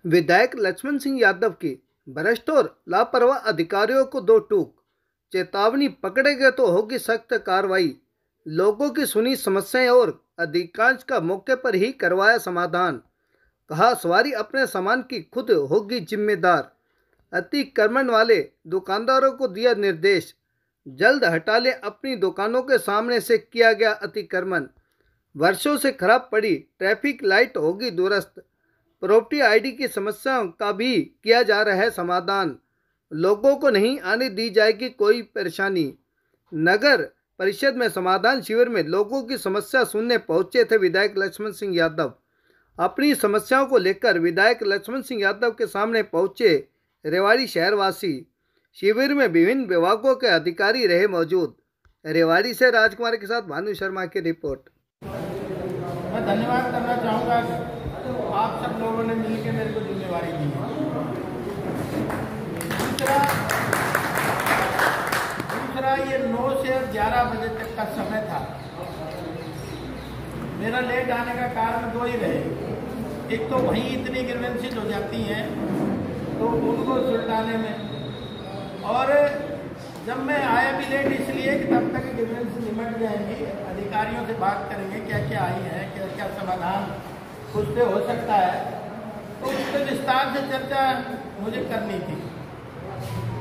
विधायक लक्ष्मण सिंह यादव की भ्रष्ट और लापरवाह अधिकारियों को दो टूक, चेतावनी, पकड़ेंगे तो होगी सख्त कार्रवाई। लोगों की सुनी समस्याएं और अधिकांश का मौके पर ही करवाया समाधान। कहा, सवारी अपने सामान की खुद होगी जिम्मेदार। अतिक्रमण वाले दुकानदारों को दिया निर्देश, जल्द हटा लें अपनी दुकानों के सामने से किया गया अतिक्रमण। वर्षों से खराब पड़ी ट्रैफिक लाइट होगी दुरुस्त। प्रॉपर्टी आईडी की समस्याओं का भी किया जा रहा है समाधान। लोगों को नहीं आने दी जाएगी कोई परेशानी। नगर परिषद में समाधान शिविर में लोगों की समस्या सुनने पहुंचे थे विधायक लक्ष्मण सिंह यादव। अपनी समस्याओं को लेकर विधायक लक्ष्मण सिंह यादव के सामने पहुंचे रेवाड़ी शहरवासी। शिविर में विभिन्न विभागों के अधिकारी रहे मौजूद। रेवाड़ी से राजकुमार के साथ भानु शर्मा की रिपोर्ट। मैं धन्यवाद करना चाहूँगा, आप सब लोगों ने मिलकर मेरे को जिम्मेवारी दी है। दूसरा ये 9 से 11 बजे तक का समय था। मेरा लेट आने का कारण दो ही रहे। एक तो वहीं इतनी ग्रीवेंसेस हो जाती हैं तो उनको सुलझाने में, और जब मैं आया भी लेट इसलिए कि तब तक ग्रीवेंस निमट जाएंगी। अधिकारियों से बात करेंगे क्या क्या आई है, क्या क्या समाधान उससे हो सकता है, तो उस पर विस्तार से चर्चा मुझे करनी थी।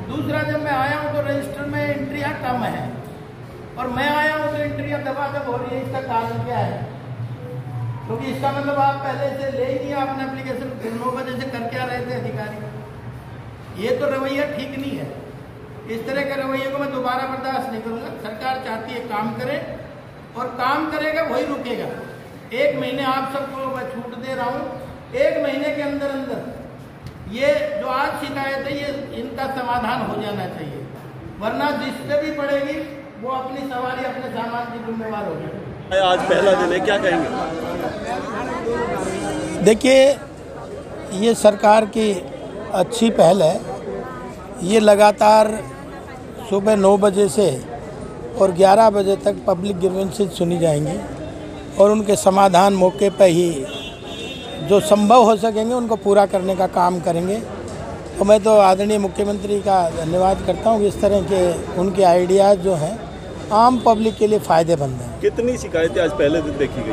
दूसरा, जब मैं आया हूँ तो रजिस्टर में एंट्रियाँ कम है और मैं आया हूँ तो एंट्रियाँ दबादब हो रही है। इसका कारण क्या है? क्योंकि इसका मतलब आप पहले से ले ही नहीं, आपने एप्लीकेशन 9 बजे से करके आ रहे थे अधिकारी। ये तो रवैया ठीक नहीं है। इस तरह के रवैये को मैं दोबारा बर्दाश्त नहीं करूँगा। सरकार चाहती है काम करे और काम करेगा वही रुकेगा। 1 महीने आप सबको मैं छूट दे रहा हूँ, 1 महीने के अंदर अंदर ये जो आज शिकायत है ये इनका समाधान हो जाना चाहिए, वरना जिससे भी पड़ेगी वो अपनी सवारी अपने सामान की जिम्मेवार होगी। आज पहला दिन है, क्या कहेंगे? देखिए, ये सरकार की अच्छी पहल है। ये लगातार सुबह 9 बजे से और 11 बजे तक पब्लिक ग्रीवेंसेस सुनी जाएंगी और उनके समाधान मौके पर ही जो संभव हो सकेंगे उनको पूरा करने का काम करेंगे। तो मैं तो आदरणीय मुख्यमंत्री का धन्यवाद करता हूँ। इस तरह के उनके आइडियाज़ जो हैं आम पब्लिक के लिए फ़ायदेमंद हैं। कितनी शिकायतें आज पहले दिन देखी गई?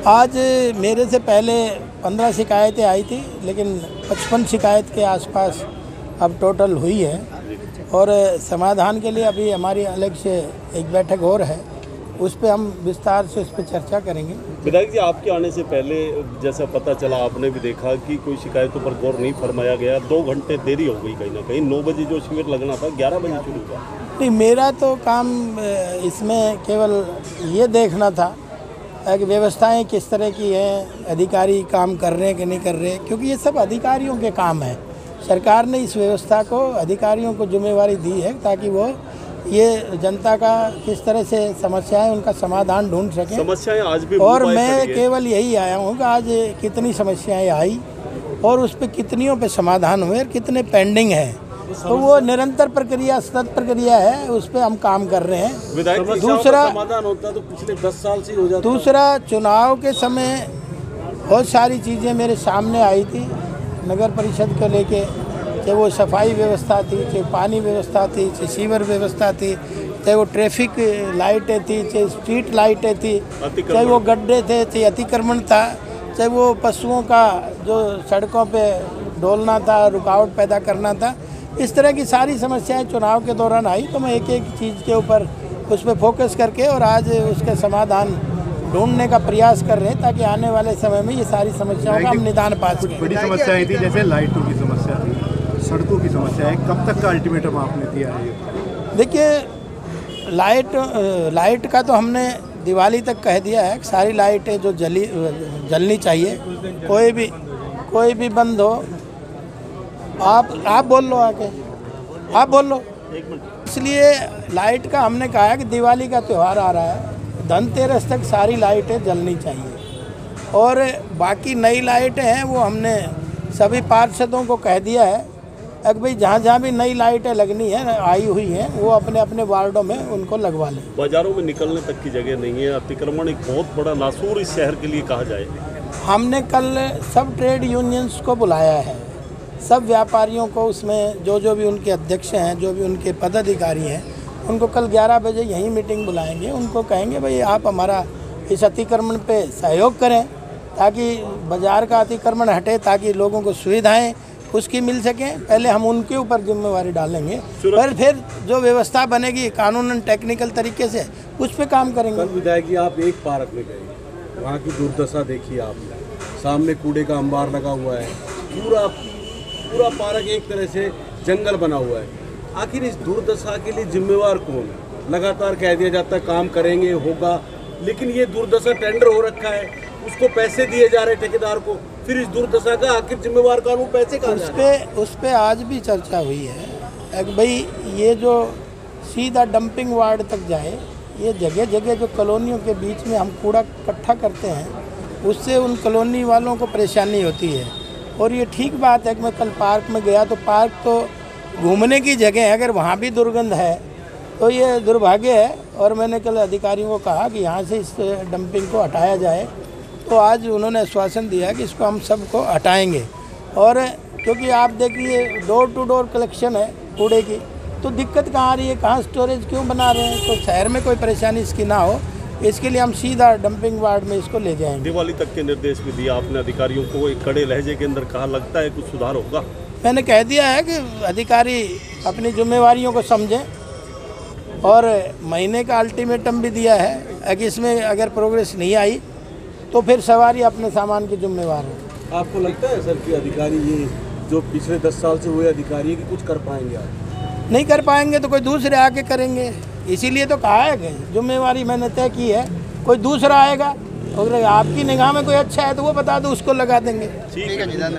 आज मेरे से पहले 15 शिकायतें आई थी, लेकिन 55 शिकायत के आसपास अब टोटल हुई है और समाधान के लिए अभी हमारी अलग से एक बैठक और है, उस पर हम विस्तार से उस पर चर्चा करेंगे। विधायक जी, आपके आने से पहले जैसा पता चला, आपने भी देखा कि कोई शिकायतों पर गौर नहीं फरमाया गया। 2 घंटे देरी हो गई कहीं ना कहीं। 9 बजे जो शिविर लगना था 11 बजे शुरू हुआ। नहीं, मेरा तो काम इसमें केवल ये देखना था कि व्यवस्थाएं किस तरह की हैं, अधिकारी काम कर रहे हैं कि नहीं कर रहे, क्योंकि ये सब अधिकारियों के काम है। सरकार ने इस व्यवस्था को अधिकारियों को जिम्मेवारी दी है ताकि वो ये जनता का किस तरह से समस्याएं उनका समाधान ढूंढ सकें। समस्याएं आज भी, और मैं केवल यही आया हूँ कि आज कितनी समस्याएं आई और उस पर कितनियों पे समाधान हुए और कितने पेंडिंग हैं, तो वो निरंतर प्रक्रिया, सतत प्रक्रिया है, उस पर हम काम कर रहे हैं। दूसरा समाधान होता तो पिछले 10 साल से हो जाता। दूसरा, चुनाव के समय बहुत सारी चीज़ें मेरे सामने आई थी नगर परिषद को लेके, चाहे वो सफाई व्यवस्था थी, चाहे पानी व्यवस्था थी, चाहे सीवर व्यवस्था थी, चाहे वो ट्रैफिक लाइटें थी, चाहे स्ट्रीट लाइटें थी, चाहे वो गड्ढे थे, चाहे अतिक्रमण था, चाहे वो पशुओं का जो सड़कों पे डोलना था, रुकावट पैदा करना था। इस तरह की सारी समस्याएं चुनाव के दौरान आई, तो मैं एक एक चीज़ के ऊपर उस पर फोकस करके और आज उसके समाधान ढूंढने का प्रयास कर रहे हैं ताकि आने वाले समय में ये सारी समस्याओं का हम निदान पा सकें। बड़ी समस्याएं थी, जैसे लाइटों की समस्या थी, सड़कों की समस्या है। कब तक का अल्टीमेटम आपने दिया है? देखिए, लाइट का तो हमने दिवाली तक कह दिया है। सारी लाइटें जो जलनी चाहिए, कोई भी बंद हो। आप बोल लो, आके आप बोल लो। इसलिए लाइट का हमने कहा है कि दिवाली का त्यौहार आ रहा है, धनतेरस तक सारी लाइटें जलनी चाहिए और बाकी नई लाइटें हैं वो हमने सभी पार्षदों को कह दिया है कि भाई जहाँ भी नई लाइटें लगनी है, आई हुई हैं, वो अपने अपने वार्डों में उनको लगवा लें। बाजारों में निकलने तक की जगह नहीं है। अतिक्रमण एक बहुत बड़ा नासूर इस शहर के लिए कहा जाए। हमने कल सब ट्रेड यूनियंस को बुलाया है, सब व्यापारियों को, उसमें जो भी उनके अध्यक्ष हैं, जो भी उनके पदाधिकारी हैं, उनको कल 11 बजे यही मीटिंग बुलाएंगे। उनको कहेंगे भाई आप हमारा इस अतिक्रमण पे सहयोग करें ताकि बाज़ार का अतिक्रमण हटे, ताकि लोगों को सुविधाएं उसकी मिल सकें। पहले हम उनके ऊपर जिम्मेवारी डालेंगे, पर फिर जो व्यवस्था बनेगी कानूनन टेक्निकल तरीके से उस पर काम करेंगे। कल विधायक जी आप एक पार्क में गए, वहाँ की दुर्दशा देखिए आपने, सामने कूड़े का अंबार लगा हुआ है, पूरा पार्क एक तरह से जंगल बना हुआ है। आखिर इस दुर्दशा के लिए जिम्मेवार कौन है? लगातार कह दिया जाता है काम करेंगे, होगा, लेकिन ये दुर्दशा टेंडर हो रखा है, उसको पैसे दिए जा रहे ठेकेदार को, फिर इस दुर्दशा का आखिर जिम्मेवार कानून पैसे का उस पे आज भी चर्चा हुई है कि भाई ये जो सीधा डंपिंग वार्ड तक जाए, ये जगह जगह जो कॉलोनियों के बीच में हम कूड़ा इकट्ठा करते हैं, उससे उन कॉलोनी वालों को परेशानी होती है। और ये ठीक बात है कि मैं कल पार्क में गया तो पार्क तो घूमने की जगह है, अगर वहाँ भी दुर्गंध है तो ये दुर्भाग्य है। और मैंने कल अधिकारियों को कहा कि यहाँ से इस डंपिंग को हटाया जाए, तो आज उन्होंने आश्वासन दिया कि इसको हम सबको हटाएंगे। और क्योंकि आप देखिए डोर टू डोर कलेक्शन है कूड़े की, तो दिक्कत कहाँ आ रही है, कहाँ स्टोरेज क्यों बना रहे हैं, तो शहर में कोई परेशानी इसकी ना हो, इसके लिए हम सीधा डंपिंग वार्ड में इसको ले जाएंगे। दिवाली तक के निर्देश भी दिया आपने अधिकारियों को, एक कड़े लहजे के अंदर कहा, लगता है कुछ सुधार होगा? मैंने कह दिया है कि अधिकारी अपनी जिम्मेवारियों को समझें, और महीने का अल्टीमेटम भी दिया है कि इसमें अगर प्रोग्रेस नहीं आई तो फिर सवारी अपने सामान की जिम्मेवार है। आपको लगता है सर कि अधिकारी ये जो पिछले 10 साल से हुए अधिकारी कि कुछ कर पाएंगे आप? नहीं कर पाएंगे तो कोई दूसरे आके करेंगे, इसीलिए तो कहा है कि जिम्मेवारी मैंने तय की है, कोई दूसरा आएगा, अगर आपकी निगाह में कोई अच्छा है तो वो बता दो, उसको लगा देंगे। ठीक है।